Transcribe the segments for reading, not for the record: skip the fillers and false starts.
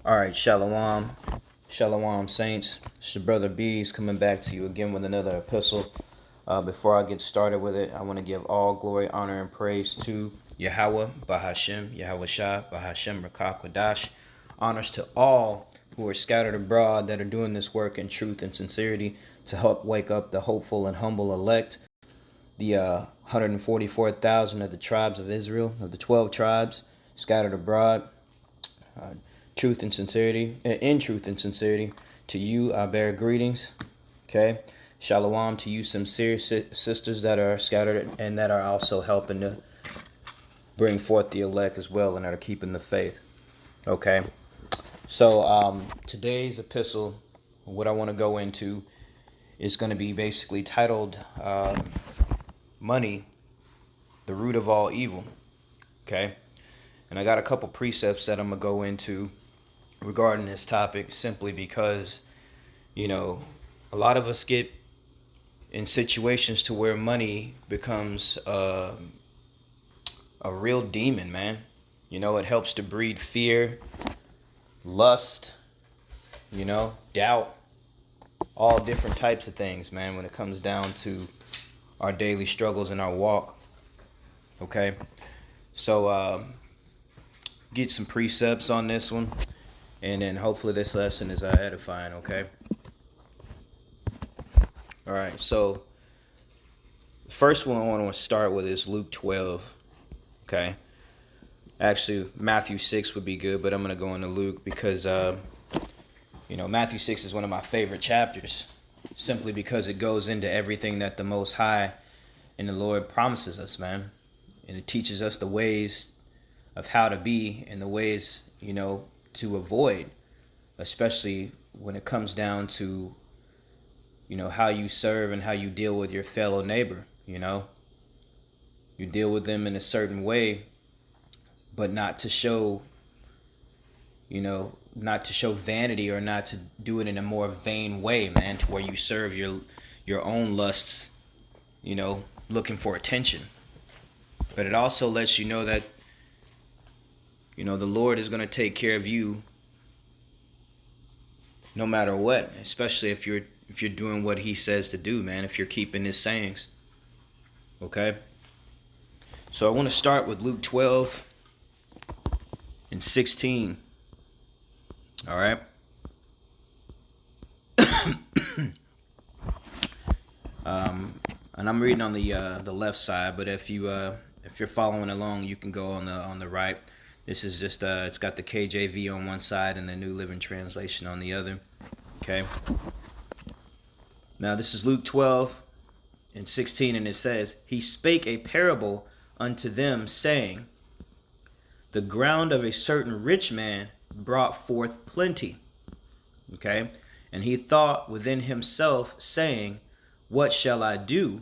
All right, Shalom. Shalom, saints. It's your brother Bees coming back to you again with another epistle. Before I get started with it, I want to give all glory, honor, and praise to Yahweh, Bahashem, Yahweh Shah, Bahashem, Rakah, Quadash. Honors to all who are scattered abroad that are doing this work in truth and sincerity to help wake up the hopeful and humble elect, the 144,000 of the tribes of Israel, of the 12 tribes scattered abroad. Truth and sincerity, in truth and sincerity, to you I bear greetings. Okay, shalom to you sincere sisters that are scattered and that are also helping to bring forth the elect as well and that are keeping the faith. Okay, so today's epistle, what I want to go into is going to be basically titled Money, the Root of All Evil. Okay, and I got a couple precepts that I'm going to go into regarding this topic, simply because, you know, a lot of us get in situations to where money becomes a real demon, man. You know, it helps to breed fear, lust, doubt, all different types of things, man, when it comes down to our daily struggles and our walk. Okay, so get some precepts on this one. And then hopefully this lesson is edifying, okay? All right, so the first one I want to start with is Luke 12, okay? Actually, Matthew 6 would be good, but I'm going to go into Luke because, Matthew 6 is one of my favorite chapters, simply because it goes into everything that the Most High and the Lord promises us, man. And it teaches us the ways of how to be and the ways, to avoid, especially when it comes down to, how you serve and how you deal with your fellow neighbor. You deal with them in a certain way, but not to show vanity, or not to do it in a more vain way, man, to where you serve your own lusts, looking for attention. But it also lets you know that the Lord is going to take care of you no matter what, especially if you're doing what he says to do, man, if you're keeping his sayings. Okay? So I want to start with Luke 12 and 16. All right? And I'm reading on the left side, but if you're following along, you can go on the right. This is just, it's got the KJV on one side and the New Living Translation on the other. Okay. Now this is Luke 12 and 16, and it says, "He spake a parable unto them, saying, The ground of a certain rich man brought forth plenty. Okay. And he thought within himself, saying, What shall I do?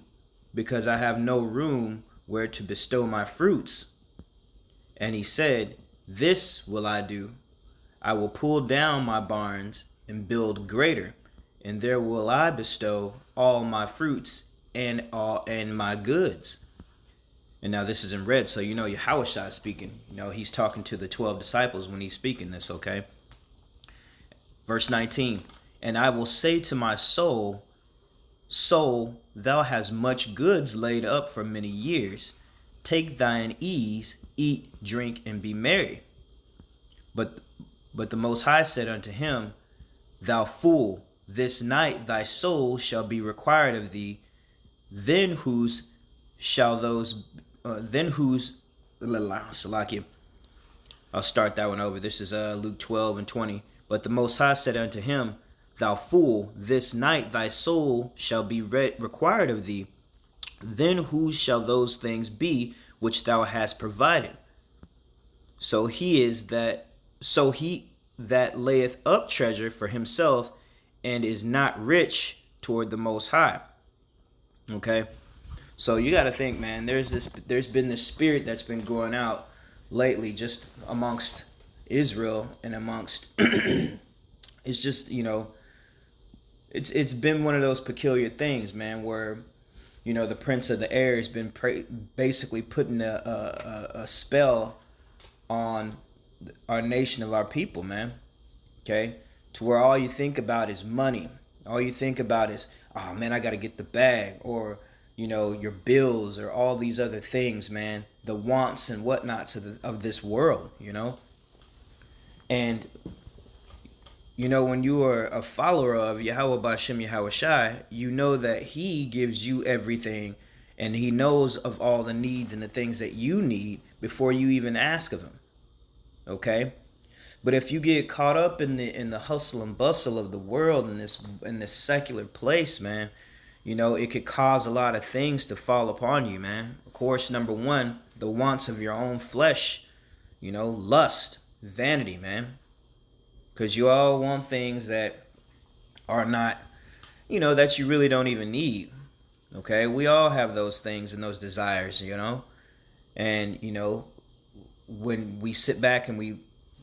Because I have no room where to bestow my fruits. And he said, This will I do. I will pull down my barns and build greater, and there will I bestow all my fruits and my goods." And now this is in red, so Yahweh Shai is speaking. He's talking to the 12 disciples when he's speaking this, okay? Verse 19, "And I will say to my soul, Soul, thou hast much goods laid up for many years. Take thine ease, eat, drink, and be merry. But the Most High said unto him, Thou fool, this night thy soul shall be required of thee. Then whose shall those? Salakia. I'll start that one over. This is Luke 12 and 20. "But the Most High said unto him, Thou fool, this night thy soul shall be required of thee. Then whose shall those things be which thou hast provided? So he that layeth up treasure for himself and is not rich toward the Most High." Okay, so you got to think, man. There's been this spirit that's been going out lately, just amongst Israel and amongst. It's just it's been one of those peculiar things, man, where the prince of the air has been basically putting a spell on our nation, of our people, man. Okay? To where all you think about is money. All you think about is, oh man, I got to get the bag, or your bills, or all these other things, man, the wants and whatnots of this world, and when you are a follower of Yahweh Bashem Yahweh Shai, you know that He gives you everything, and He knows of all the needs and the things that you need before you even ask of Him. Okay? But if you get caught up in the hustle and bustle of the world, in this secular place, man, it could cause a lot of things to fall upon you, man. Of course, number one, the wants of your own flesh, lust, vanity, man. Because you all want things that are not, that you really don't even need. Okay? We all have those things and those desires, And, when we sit back and we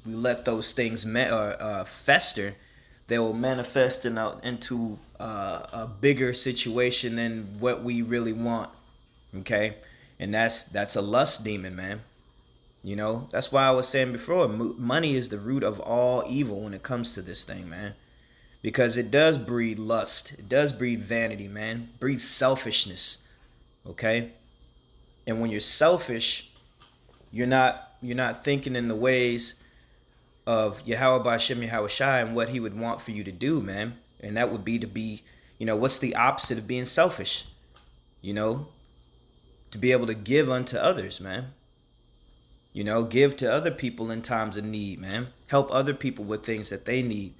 let those things fester, they will manifest into a bigger situation than what we really want. Okay? And that's a lust demon, man. That's why I was saying before, money is the root of all evil when it comes to this thing, man. Because it does breed lust. It does breed vanity, man. It breeds selfishness. Okay? And when you're selfish, you're not thinking in the ways of Yahweh Bashem Yahweh Shai and what He would want for you to do, man. And that would be to be, what's the opposite of being selfish? To be able to give unto others, man. Give to other people in times of need, man. Help other people with things that they need.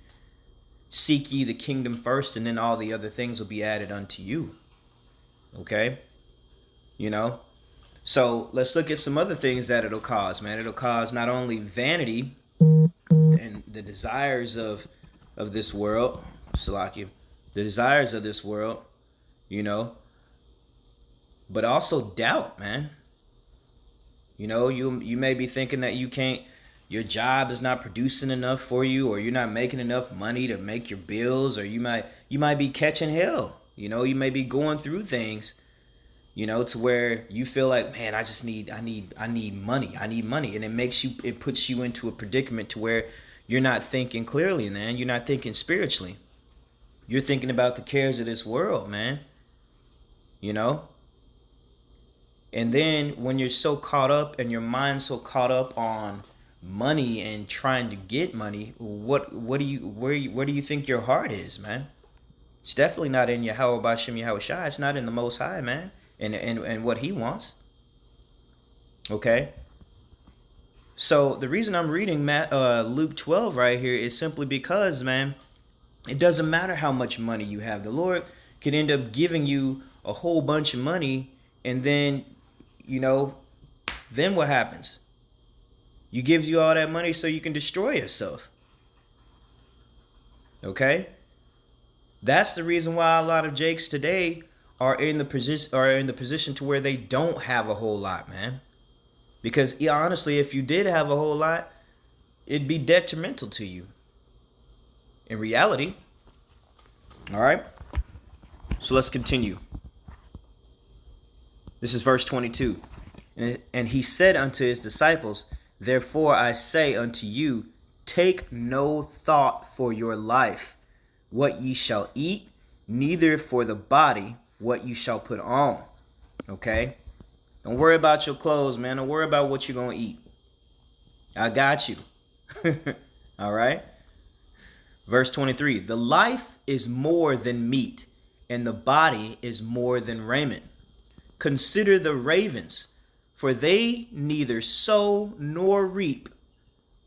Seek ye the kingdom first, and then all the other things will be added unto you. Okay? So let's look at some other things that it'll cause, man. It'll cause not only vanity and the desires of this world, Salakia, the desires of this world, but also doubt, man. You may be thinking that your job is not producing enough for you, or you're not making enough money to make your bills, or you might be catching hell. You may be going through things, to where you feel like, man, I need money. And it puts you into a predicament to where you're not thinking clearly, man. You're not thinking spiritually. You're thinking about the cares of this world, man. And then when you're so caught up and your mind's so caught up on money and trying to get money, where do you think your heart is, man? It's definitely not in Yahweh Bashem Yahweh Shai. It's not in the Most High, man, and what He wants. Okay? So the reason I'm reading Luke 12 right here is simply because, man, it doesn't matter how much money you have. The Lord could end up giving you a whole bunch of money, and then, then what happens? You gives you all that money so you can destroy yourself. Okay? That's the reason why a lot of Jakes today are in the position to where they don't have a whole lot, man. Because honestly, if you did have a whole lot, it'd be detrimental to you. In reality. All right? So let's continue. This is verse 22. And He said unto His disciples, therefore I say unto you, take no thought for your life, what ye shall eat, neither for the body, what you shall put on. Okay? Don't worry about your clothes, man. Don't worry about what you're going to eat. I got you. All right? Verse 23. The life is more than meat, and the body is more than raiment. Consider the ravens, for they neither sow nor reap,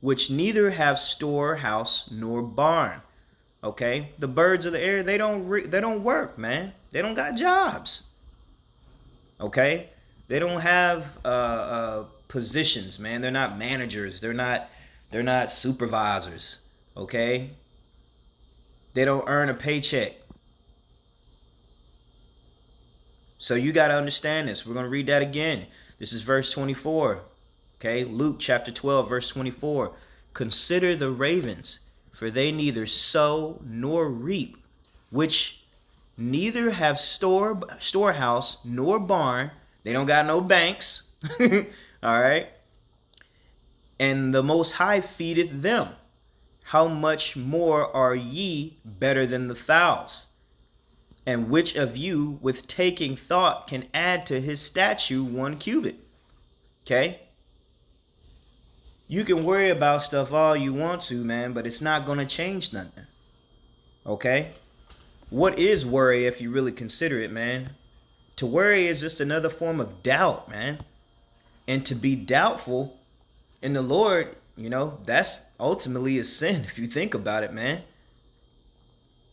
which neither have storehouse nor barn. Okay? The birds of the air, they don't work, man. They don't got jobs. Okay? They don't have positions, man. They're not managers. They're not supervisors. Okay? They don't earn a paycheck. So you got to understand this. We're going to read that again. This is verse 24. Okay? Luke chapter 12, verse 24. Consider the ravens, for they neither sow nor reap, which neither have storehouse nor barn. They don't got no banks. All right. And the Most High feedeth them. how much more are ye better than the fowls? And which of you with taking thought can add to his stature 1 cubit? Okay? You can worry about stuff all you want to, man, but it's not going to change nothing. Okay? What is worry if you really consider it, man? To worry is just another form of doubt, man. And to be doubtful in the Lord, that's ultimately a sin if you think about it, man.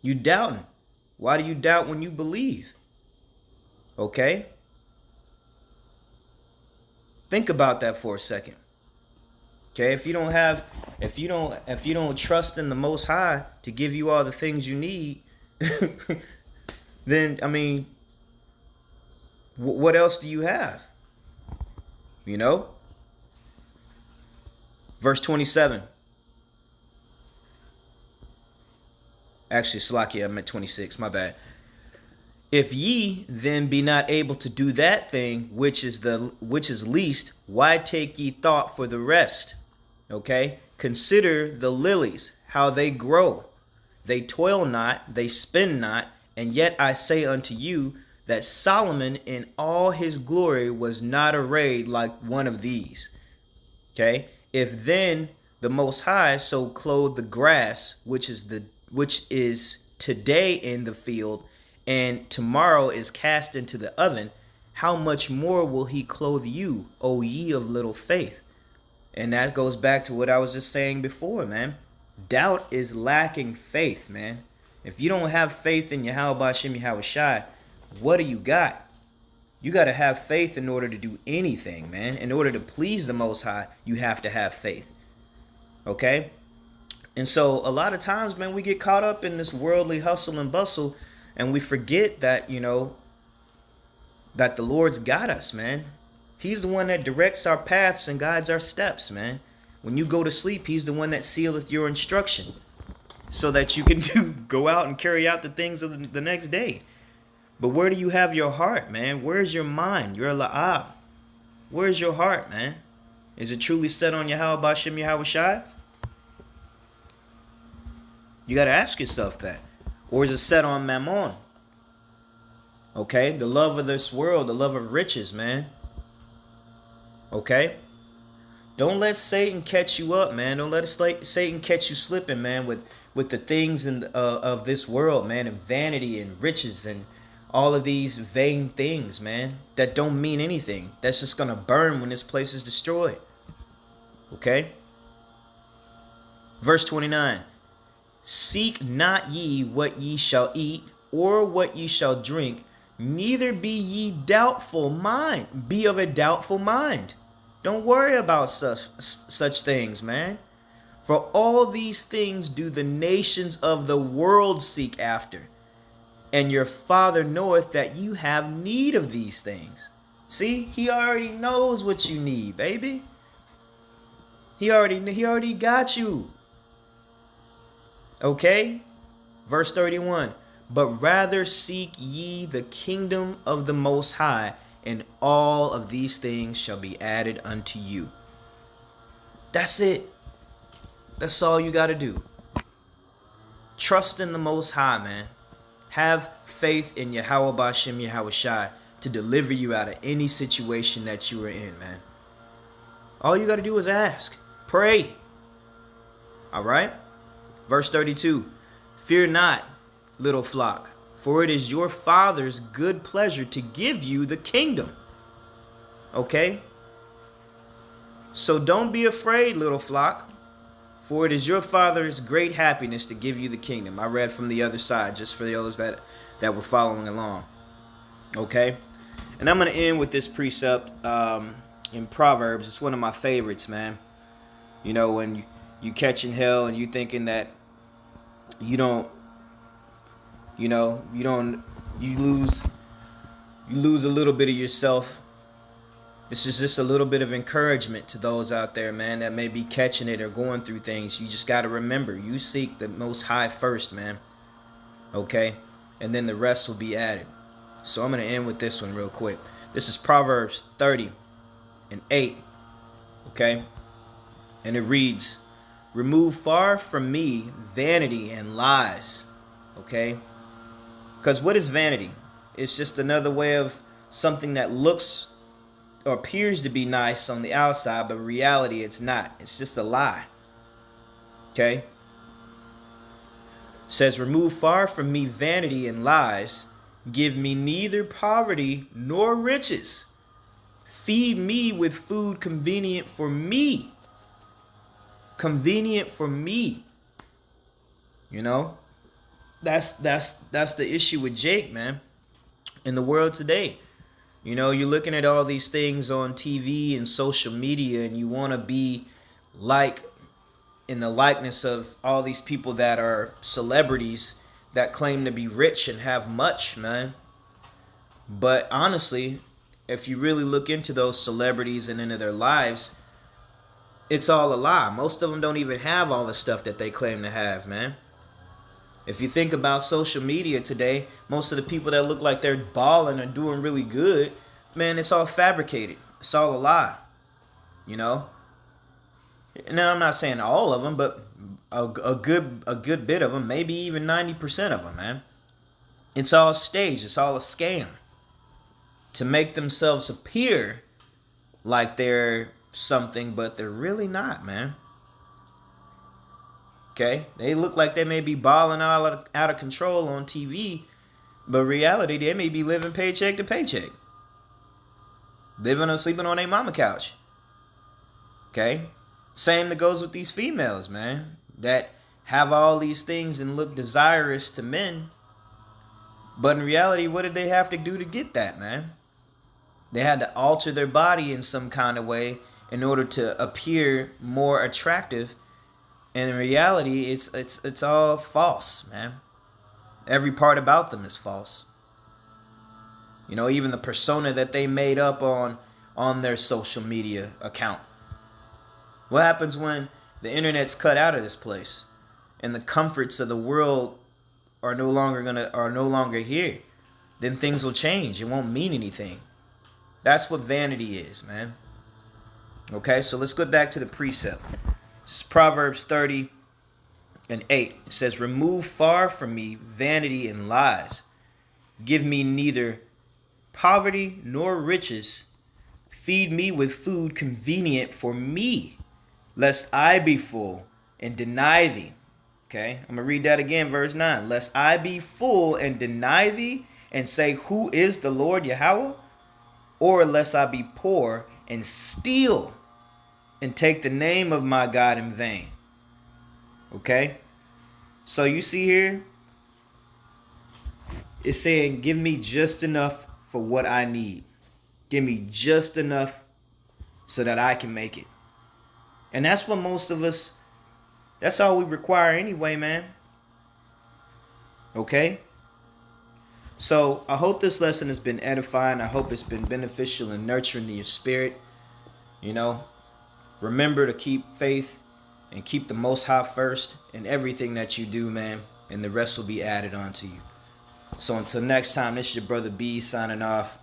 You doubting. Why do you doubt when you believe? Okay? Think about that for a second. Okay, if you don't trust in the Most High to give you all the things you need, then what else do you have? Verse 27. Actually, Salakia, I meant 26, my bad. If ye then be not able to do that thing which is least, why take ye thought for the rest? Okay? Consider the lilies, how they grow. They toil not, they spin not, and yet I say unto you that Solomon in all his glory was not arrayed like one of these. Okay? If then the Most High so clothe the grass, which is today in the field, and tomorrow is cast into the oven, how much more will he clothe you, O ye of little faith? And that goes back to what I was just saying before, man. Doubt is lacking faith, man. If you don't have faith in Yahweh Ba'Shem Yahweh Shai, what do you got? You got to have faith in order to do anything, man. In order to please the Most High, you have to have faith. Okay? And so a lot of times, man, we get caught up in this worldly hustle and bustle, and we forget that, that the Lord's got us, man. He's the one that directs our paths and guides our steps, man. When you go to sleep, he's the one that sealeth your instruction so that you can go out and carry out the things of the next day. But where do you have your heart, man? Where's your mind? Your la'ab. Where's your heart, man? Is it truly set on Yahweh Ba'Shem Yahweh Shai? You got to ask yourself that. Or is it set on mammon? Okay? The love of this world, the love of riches, man. Okay? Don't let Satan catch you up, man. Don't let Satan catch you slipping, man, with the things of this world, man, and vanity and riches and all of these vain things, man, that don't mean anything. That's just going to burn when this place is destroyed. Okay? Verse 29. Seek not ye what ye shall eat, or what ye shall drink, neither be ye doubtful mind. Be of a doubtful mind. Don't worry about such things, man. For all these things do the nations of the world seek after. And your Father knoweth that you have need of these things. See, he already knows what you need, baby. He already got you. Okay? Verse 31. But rather seek ye the kingdom of the Most High, and all of these things shall be added unto you. That's it. That's all you got to do. Trust in the Most High, man. Have faith in Yahweh Ba'Shem Yahweh Shai to deliver you out of any situation that you are in, man. All you got to do is ask. Pray. All right? Verse 32. Fear not, little flock, for it is your Father's good pleasure to give you the kingdom. Okay? So don't be afraid, little flock, for it is your Father's great happiness to give you the kingdom. I read from the other side, just for the others that were following along. Okay? And I'm going to end with this precept in Proverbs. It's one of my favorites, man. You know, when you catching hell and you thinking that you lose a little bit of yourself. This is just a little bit of encouragement to those out there, man, that may be catching it or going through things. You just got to remember, you seek the Most High first, man. Okay? And then the rest will be added. So I'm going to end with this one real quick. This is Proverbs 30:8. Okay? And it reads, Remove far from me vanity and lies. Okay? Because what is vanity? It's just another way of something that looks or appears to be nice on the outside, but in reality it's not. It's just a lie. Okay? It says, remove far from me vanity and lies. Give me neither poverty nor riches. Feed me with food convenient for me. Convenient for me. You know? That's the issue with Jake, man. In the world today. You know, you're looking at all these things on TV and social media, and you want to be like in the likeness of all these people that are celebrities that claim to be rich and have much, man. But honestly, if you really look into those celebrities and into their lives, it's all a lie. Most of them don't even have all the stuff that they claim to have, man. If you think about social media today, most of the people that look like they're balling or doing really good, man, it's all fabricated. It's all a lie. You know? Now, I'm not saying all of them, but a good bit of them, maybe even 90% of them, man. It's all staged. It's all a scam to make themselves appear like they're something, but they're really not, man. Okay? They look like they may be balling out of control on TV, but in reality, they may be living paycheck to paycheck. Living or sleeping on their mama couch. Okay? Same that goes with these females, man. That have all these things and look desirous to men. But in reality, what did they have to do to get that, man? They had to alter their body in some kind of way in order to appear more attractive. And in reality, it's all false, man. Every part about them is false. You know, even the persona that they made up on their social media account. What happens when the internet's cut out of this place and the comforts of the world are no longer here? Then things will change. It won't mean anything. That's what vanity is, man. Okay, so let's go back to the precept. This is Proverbs 30:8. It says, remove far from me vanity and lies. Give me neither poverty nor riches. Feed me with food convenient for me, lest I be full and deny thee. Okay, I'm going to read that again, verse 9. Lest I be full and deny thee and say, who is the Lord Yahweh? Or lest I be poor and steal and take the name of my God in vain. Okay? So you see here, it's saying, give me just enough for what I need. Give me just enough so that I can make it. And that's what most of us, that's all we require anyway, man. Okay? So I hope this lesson has been edifying. I hope it's been beneficial and nurturing to your spirit. You know, remember to keep faith and keep the Most High first in everything that you do, man. And the rest will be added on to you. So until next time, this is your brother B signing off.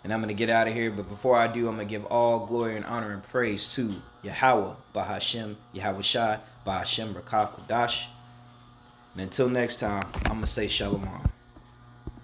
And I'm going to get out of here. But before I do, I'm going to give all glory and honor and praise to Yahweh, Bahashem, Yahweh Shai, Bahashem, Rakah, Kodash. And until next time, I'm going to say Shalom.